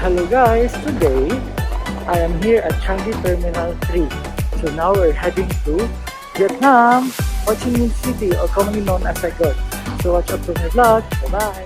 Hello guys, today I am here at Changi Terminal 3. So now we're heading to Vietnam, Ho Chi Minh City, or commonly known as Saigon. So watch out for my vlog. Bye bye!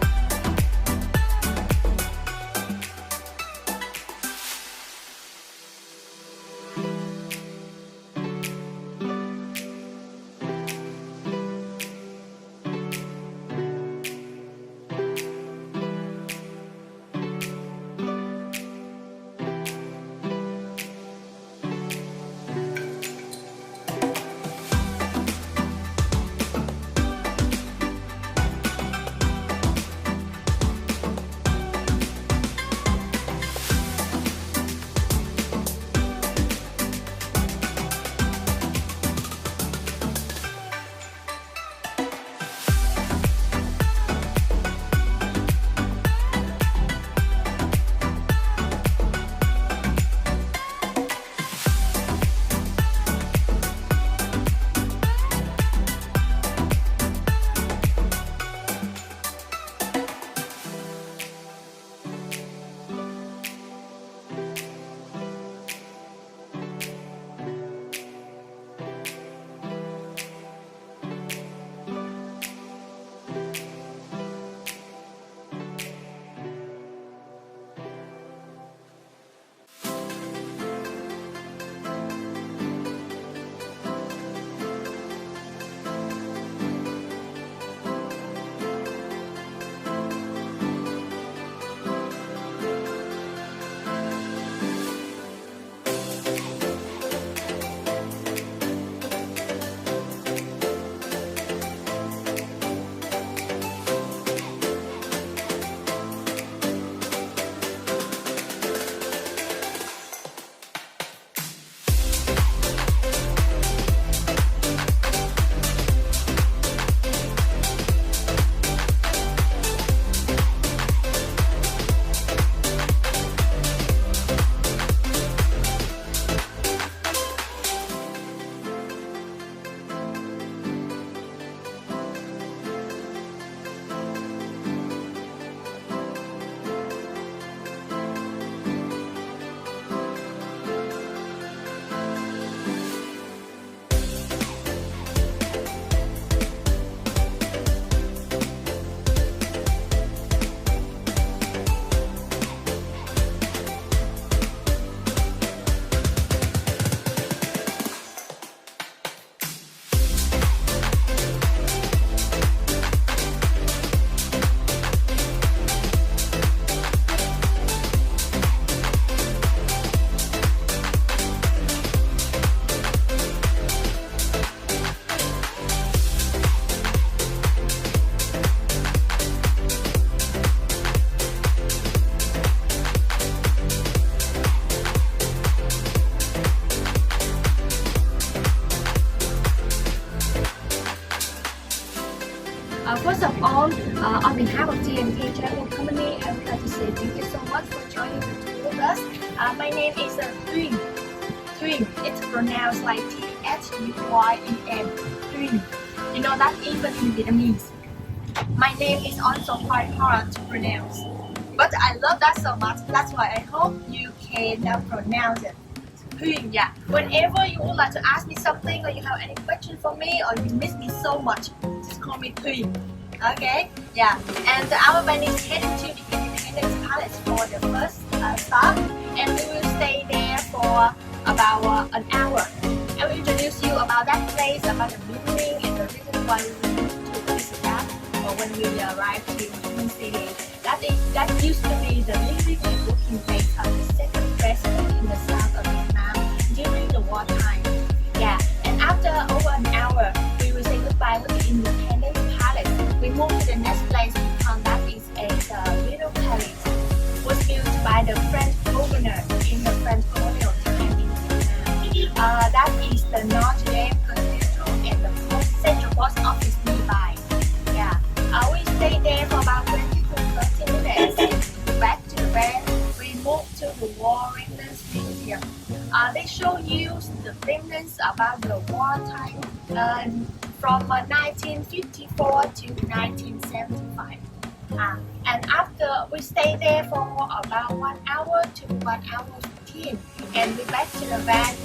First of all, on behalf of TNK Travel Company, I would like to say thank you so much for joining the tour with us. My name is Thuyen. Thuyen. It's pronounced like Thuyen. Thuyen. You know that even in Vietnamese. My name is also quite hard to pronounce, but I love that so much. That's why I hope you can pronounce it. Thuyen, yeah. Whenever you would like to ask me something, or you have any question for me, or you miss me so much, just call me Thuyen. Okay, yeah. And our van is heading to the Independence Palace for the first stop, and we will stay there for about an hour. I will introduce you about that place, about the building, and the reason why we need to visit that. Or when we arrive to the city, that used to be the living and working place of the second president in the south of Vietnam during the wartime. Yeah, and after over an hour, we will say goodbye with the Independence Palace. We move to the next place because that is a little palace. Was built by the French governor in the French colonial time in Vietnam. That is the Notre Dame Cathedral and the Central Post Office nearby. Yeah, we stayed there for about 20 to 30 minutes. Back to the van, we moved to the War Remnants Museum. They show you the remnants about the wartime from 1954 to 1975. And after we stay there for about 1 hour to 1 hour 15, and we back to the van.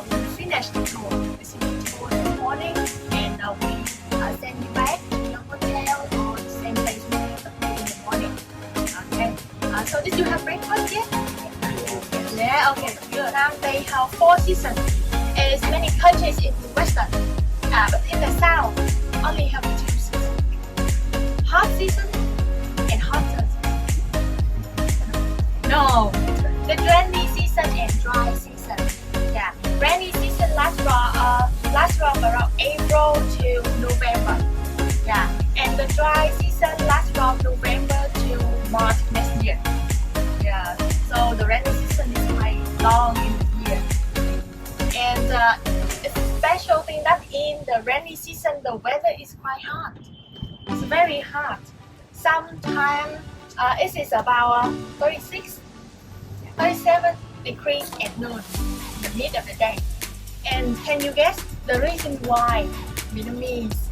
We finish the tour. We see the tour in the morning, and we send you back to your hotel or the same place we in the morning. Okay. So did you have breakfast yet? Yeah. Okay. Vietnam they have 4 seasons. As many countries in the western, but in the south only have 2 seasons: hot season and hotter season. No, the rainy season and dry season. Yeah, rainy season lasts from around April to November. Yeah, and the dry season lasts from November to March next year. Yeah, so the rainy season is quite long in the year. And it's a special thing that in the rainy season the weather is quite hot. It's very hot. Sometimes it is about 36, 37 degrees at noon, in the mid of the day. And can you guess the reason why Vietnamese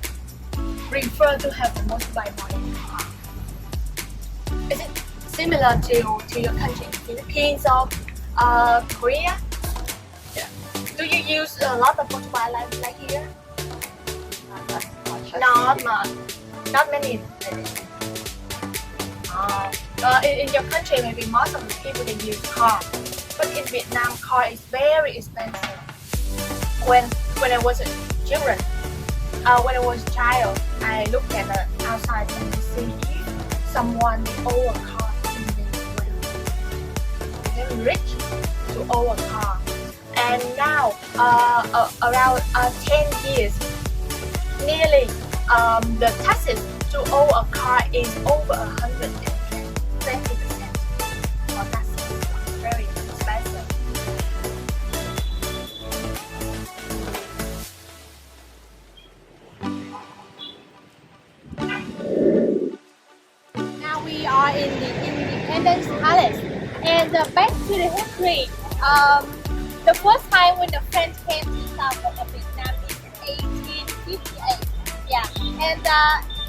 prefer to have the motorbike more than car? Is it similar to your country, Philippines or Korea? Yeah. Do you use a lot of motorbike like here? Not much. Not many. In your country, maybe most of the people they use car, but in Vietnam, car is very expensive. When I was a children, when I was a child, I looked at the outside and see if someone own a car, very rich to own a car. And now, around 10 years, nearly the taxes to own a car is over 120% for taxes. Very expensive. Now we are in the Independence Palace, and back to the history. The first time when the French came to South of Vietnam is in 1858. Yeah, and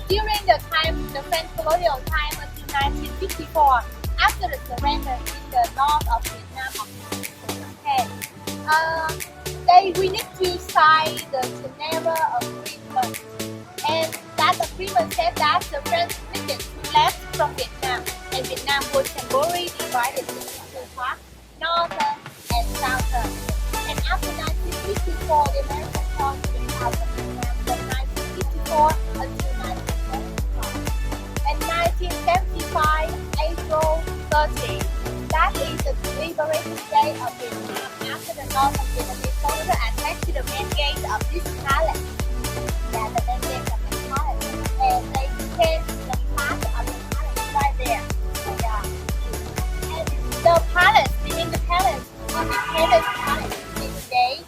during the time, the French colonial time until 1954, after the surrender in the north of Vietnam of 1910, we need to sign the Geneva Agreement, and that agreement said that the French fleet left from Vietnam, and Vietnam was temporarily divided into 2 parts, northern and southern. And after 1954, the Americans came to the south of Vietnam from 1954 until 1975. And 1975, April 30, that is the liberation day of Vietnam after the North of Vietnamese soldiers attacked to the main gate of this palace. Yeah, the main gate of the palace. And they became the part of the palace right there. Yeah. And the palace, the Independence Palace today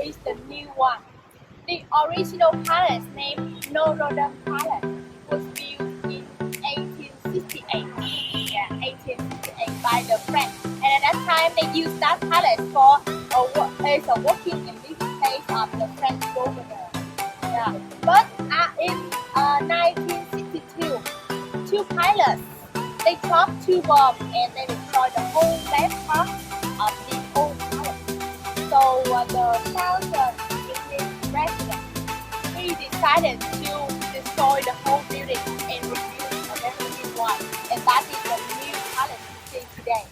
is the new one. The original palace named Norodom Palace was built in 1868. Yeah, 1868 by the French. And at that time they used that palace as a working and living place of the French governor. Yeah. But in 1962, 2 pilots they dropped 2 bombs and they destroyed the whole left part of the old palace. So the southern president, he decided to destroy the whole building and rebuild a very new one, and that is the new palace you see today.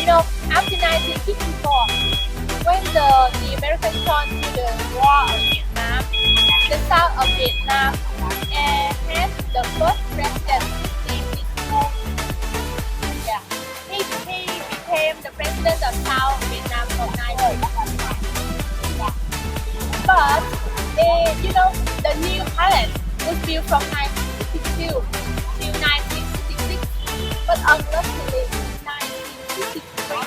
You know, after 1954, when the Americans joined to the war of Vietnam, the south of Vietnam had the first president named yeah, he became the president of South Vietnam from 1955. But the new palace was built from 1962 to 1966. But unluckily, in 1963,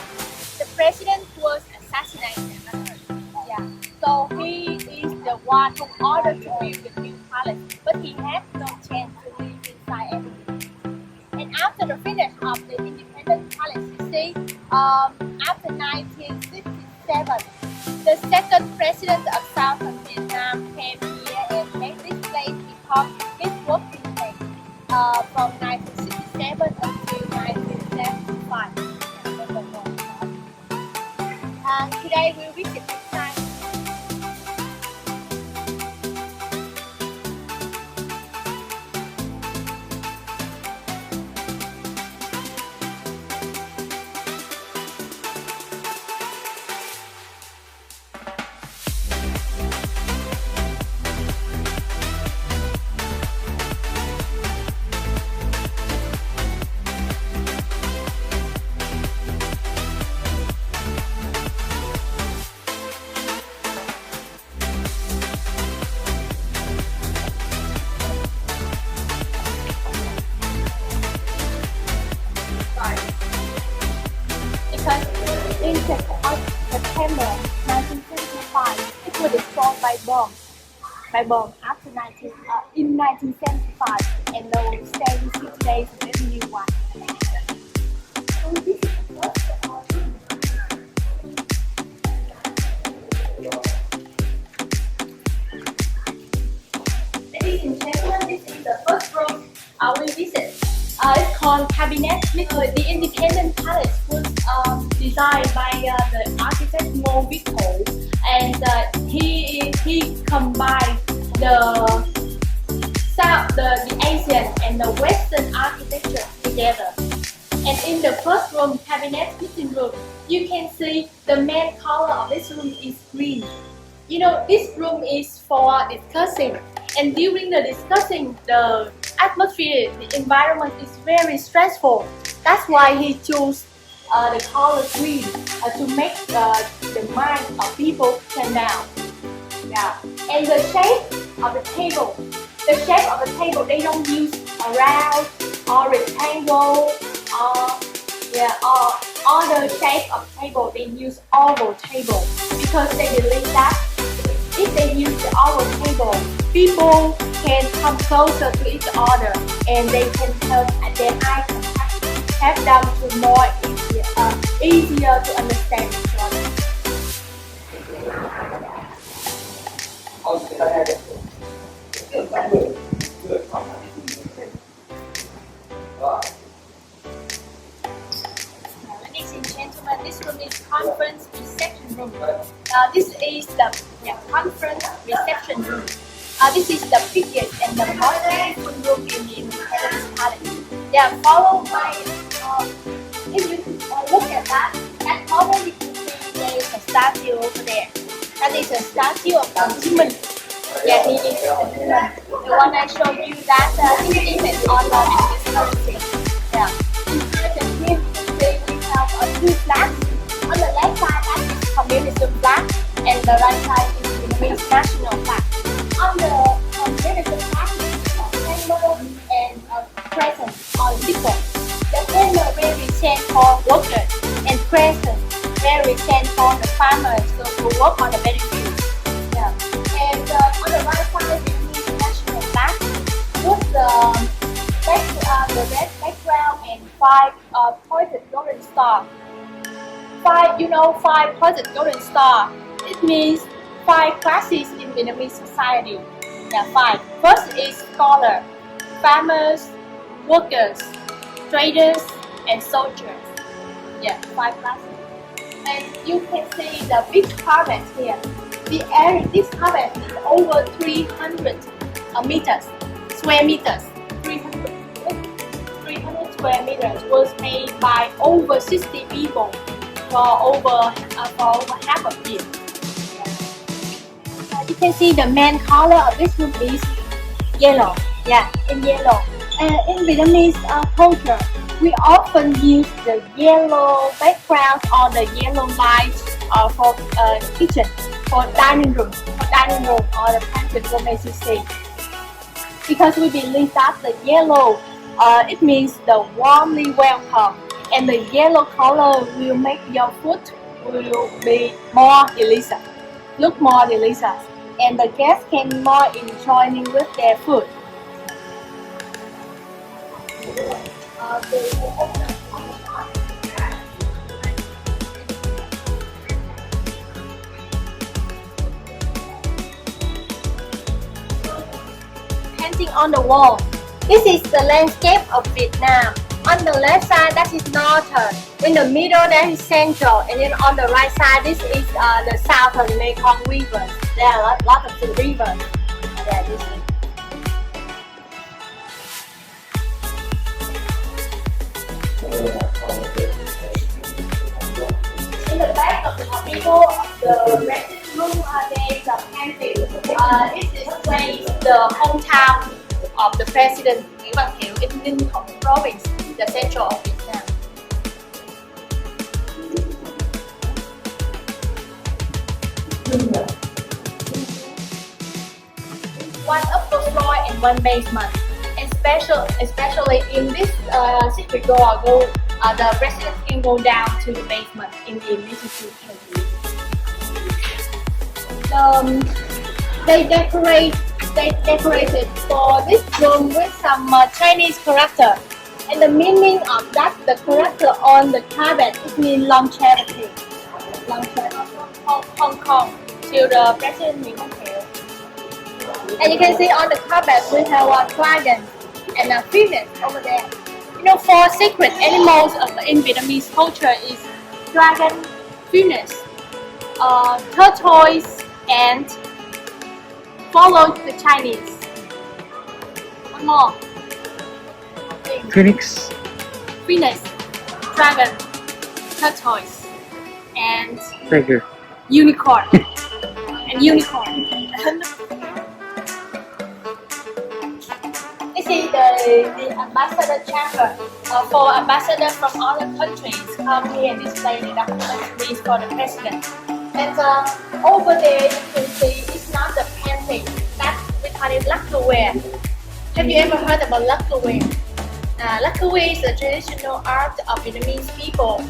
the president was assassinated. Yeah, so he is the one who ordered to build the new palace, but he had no chance to live inside anything. And after the finish of the Independence Palace, you see, after 1967, the second president of Southern Vietnam came here and made this place become his working place. from 1967 until 1975. And today we'll visit this site. Because in September 1975, it was destroyed by bomb. After in 1975, and now stay we see today is a very new one. So this is the first Ladies and gentlemen, this is the first room we visit. It's called Cabinet with the Independent Palace was designed by the architect Mo Victor, and he combined the Asian and the Western architecture together. And in the first room, Cabinet meeting room, you can see the main color of this room is green. You know, this room is for discussing, and during the discussing, the atmosphere, the environment is very stressful. That's why he chose the color green to make the mind of people calm down. Yeah. And the shape of the table, they don't use a round or rectangle or the shape of the table. They use oval table because they believe that if they use the oval table, people can come closer to each other and they can have their eye contact, help them to more easier to understand each other. Ladies and gentlemen, this room is conference reception room. This is the conference reception room. This is the biggest and the most beautiful room in the Independence Palace. Yeah, follow my. If you look at that corner, you can see there is a statue over there. That is a statue of Jimin. Yeah, he is the one I showed you that in the image on this currency. Yeah. In here, we have two flags. On the left side, that is communism flag, and the right side is Vietnamese national flag. On the communism flag is a hammer and a crescent or sickle. The hammer represents for workers, and crescent represents for the farmers who work on the battlefield. Yeah. And on the right side, is the national flag with the red background and five pointed golden star. Five pointed golden star. It means 5 classes in Vietnamese society. There are 5. First is scholar, farmers, workers, traders, and soldiers. Yeah, 5 classes. And you can see the big carpet here. The area, this carpet is over 300 square meters. 300 square meters was made by over 60 people for over half a year. You can see the main color of this room is yellow. Yeah, in yellow. In Vietnamese culture, we often use the yellow background or the yellow lights for kitchen, for dining room or the pantry room, as you see. Because we believe that the yellow, it means the warmly welcome, and the yellow color will make your food will be more delicious, look more delicious, and the guests can more enjoying with their food. Painting on the wall. This is the landscape of Vietnam. On the left side, that is northern. In the middle, that is central. And then on the right side, this is the southern Mekong River. There are a lot of the rivers. There, this is. In the back of the people of the resident room, there is a pantry. This displays the hometown of the president Nguyễn Văn Thiệu in Ninh Thuận province, the central of Vietnam. One upper floor and one basement. Especially in this secret door, the president can go down to the basement in the emergency case. They decorated for this room with some Chinese character, and the meaning of that the character on the carpet it means longevity, Hong Kong to the president Nguyễn Văn Thiệu. And you can see on the carpet we have a dragon and a phoenix over there. You know, four sacred animals in Vietnamese culture is dragon, phoenix, tortoise, and followed the Chinese. One more. Phoenix. Phoenix, dragon, tortoise, and Tiger. unicorn. And unicorn. This is the ambassador chamber for ambassadors from other countries come here and display the documentaries for the president. And over there you can see it's not the painting, that we call it lacquerware. Have you ever heard about lacquerware? Lacquerware is a traditional art of Vietnamese people.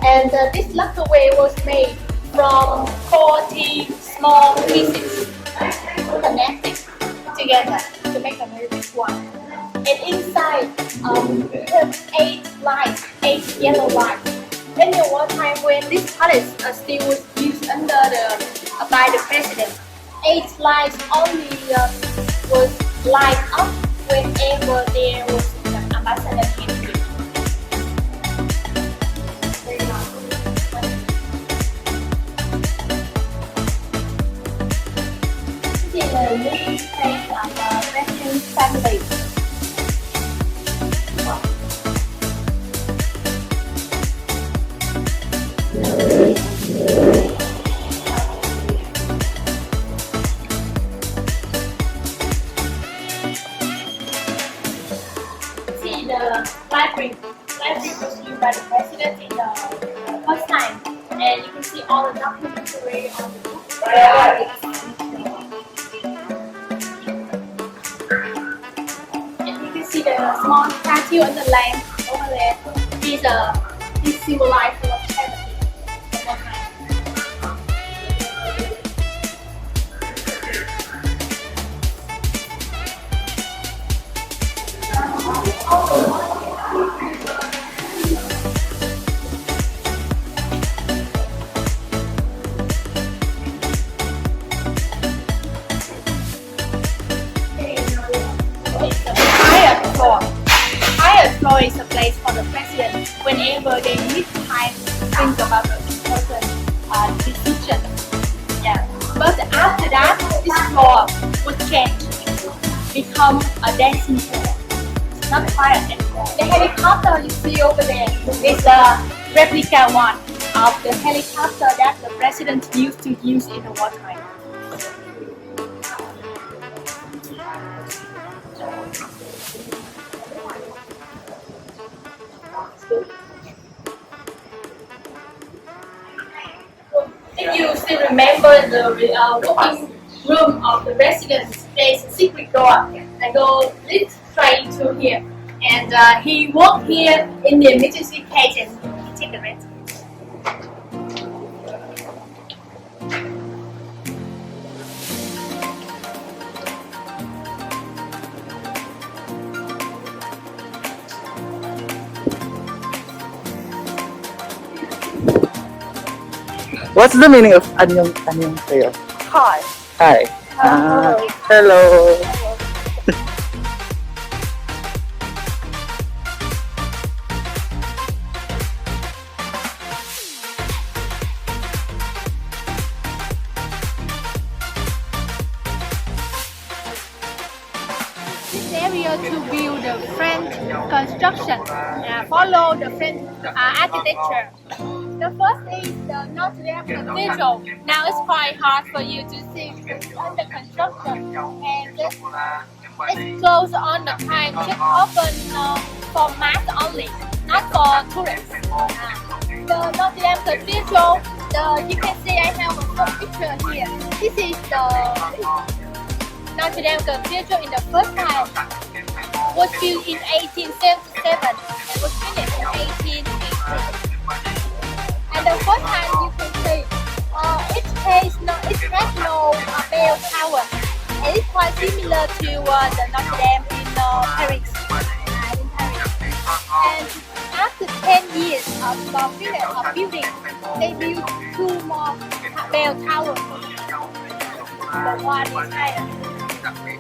And this lacquerware was made from 40 small pieces connected together to make a very big one. And inside, we have 8 lights, 8 yellow lights. In the one time when this palace still was used under by the president, 8 lights only was light up whenever there was an ambassador came here. This is the living space of the president's family. The library was used by the president in the first time, and you can see all the documentary on the book. And you can see the small statue on the lamp over there. These symbolize the charity of one time. Higher floor is a place for the president whenever they need time to think about the important decision. Yeah. But after that, this floor would change, become a dancing floor. It's not quiet anymore. The helicopter you see over there is a replica one of the helicopter that the president used to use in the wartime. If you still remember the working room of the residence, there is a secret door. I go this straight to here, and he worked here in the emergency case, and he take the rest. What's the meaning of anyong sa'yo? Hi. Hi. Hello. Hello. area to build the French construction, follow the French architecture. The first is the Notre Dame Cathedral. Now it's quite hard for you to see because it's under construction and it closed on the time, just open for mass only, not for tourists. The Notre Dame Cathedral, you can see I have a picture here. This is the Notre Dame Cathedral in the first time. Was built in 1877 and was finished in 1880. And the first time you can see it has no bell tower. And it's quite similar to the Notre Dame in Paris. And after 10 years of building, they built 2 more bell towers. The one is higher.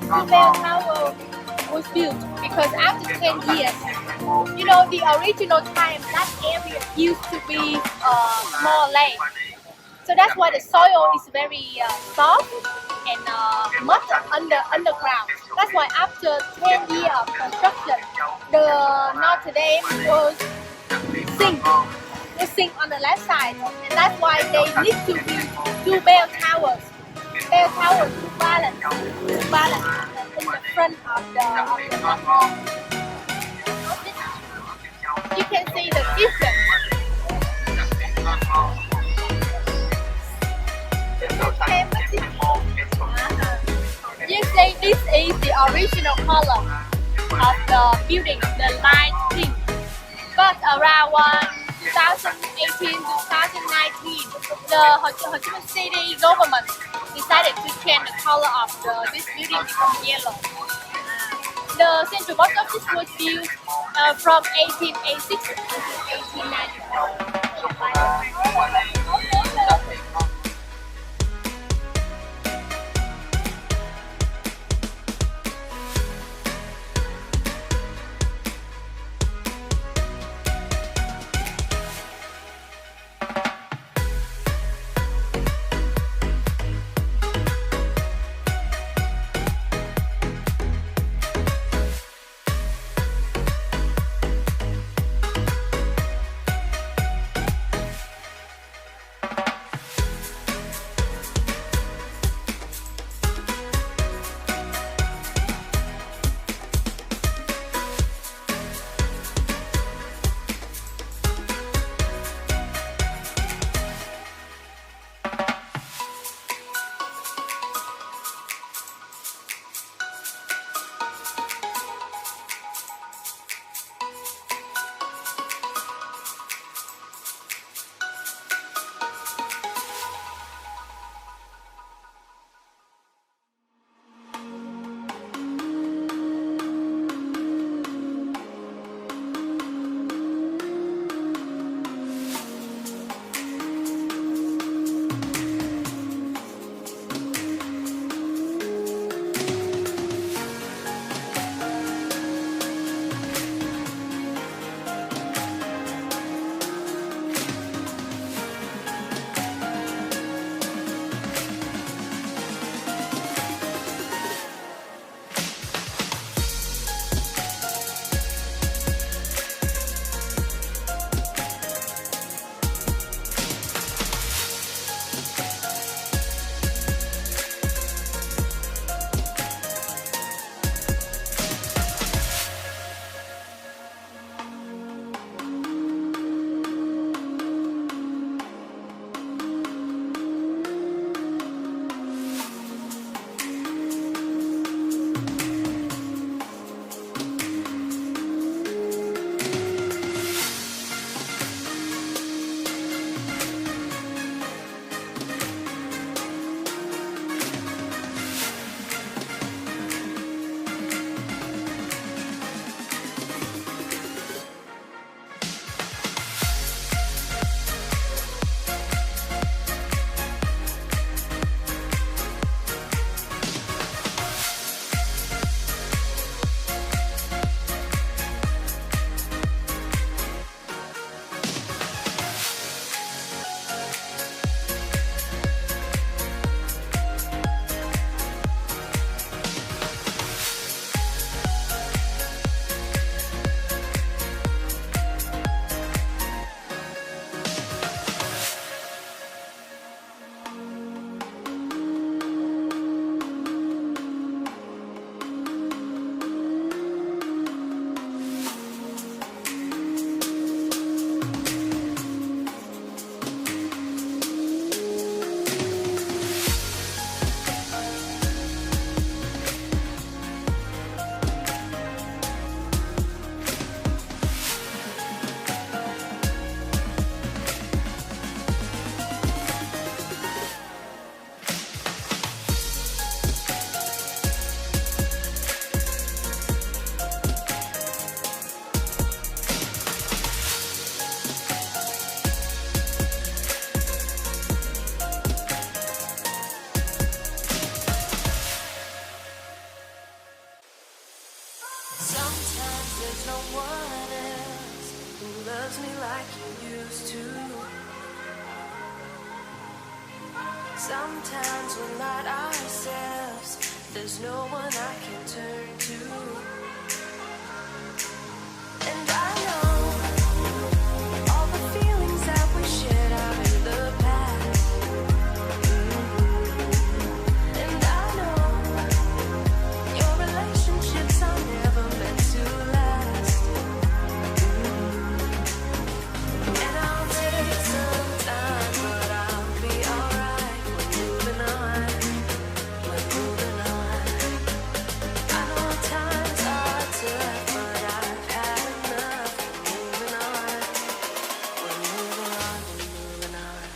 The bell tower was built because after 10 years, the original time that area used to be more land. So that's why the soil is very soft and much underground. That's why after 10 years of construction, the Notre Dame was sink on the left side, and that's why they need to build 2 bell towers. Bell towers to balance in the front of the you can see the difference. You see, this is the original color of the building, the light pink. But around 2018 to 2019, the Ho Chi Minh City government decided to change the color of this building become yellow. The central box office was built from 1886 to 1894. Sometimes we're not ourselves. There's no one I can turn to. And I know all the feelings that we shared are in the past. And I know your relationships are never meant to last. And I'll take some time, but I'll be alright. We're moving on. We're moving on. I know times are tough, but I've had enough. We're moving on. We're moving on. We're moving on.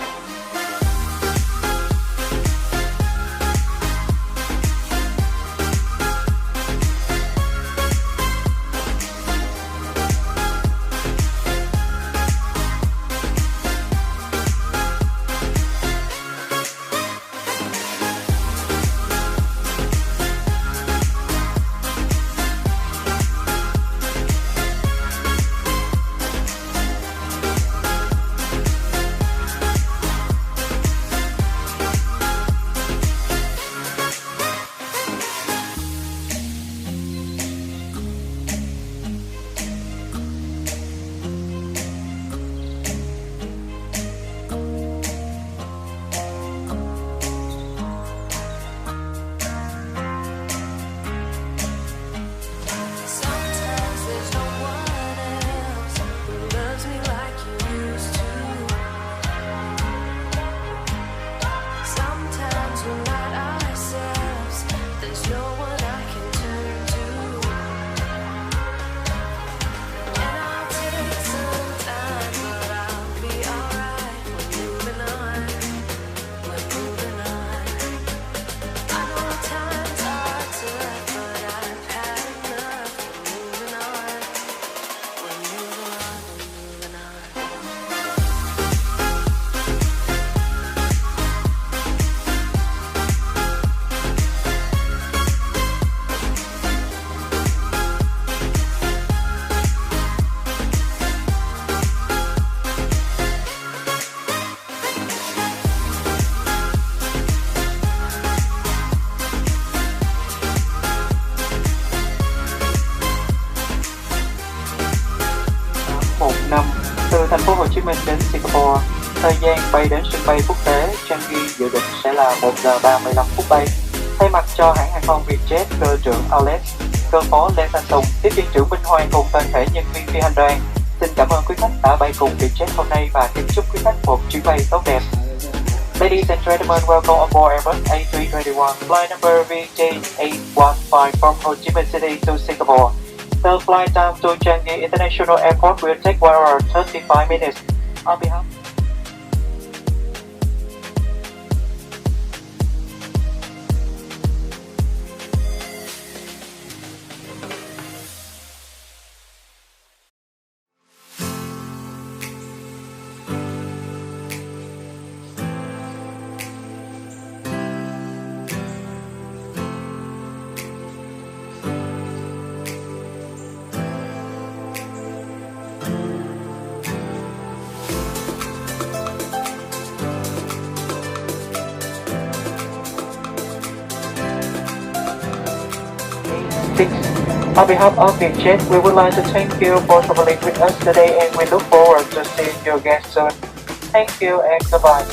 Sometimes there's no one else who loves me like you used to. Sometimes we're not ourselves. There's no one I can turn to. And I'll take some time, but I'll be alright. We're moving on. We're moving on. I know times are tough, but I've had enough. We're moving on. We're moving on. We're moving on. Một năm từ thành phố Hồ Chí Minh đến Singapore, thời gian bay đến sân bay quốc tế Changi dự định sẽ là 1 giờ 35 phút bay. Thay mặt cho hãng hàng không Vietjet, cơ trưởng Alex, cơ phó Lê Thanh Tùng, tiếp viên trưởng Minh Hoàng cùng toàn thể nhân viên phi hành đoàn xin cảm ơn quý khách đã bay cùng Vietjet hôm nay và kính chúc quý khách một chuyến bay tốt đẹp. Ladies and gentlemen, welcome on board Airbus A321, flight number VJ815 from Ho Chi Minh City to Singapore. The flight time to Changi International Airport will take 1 hour 35 minutes. On behalf of Vietjet, we would like to thank you for traveling with us today and we look forward to seeing you again soon. Thank you and goodbye.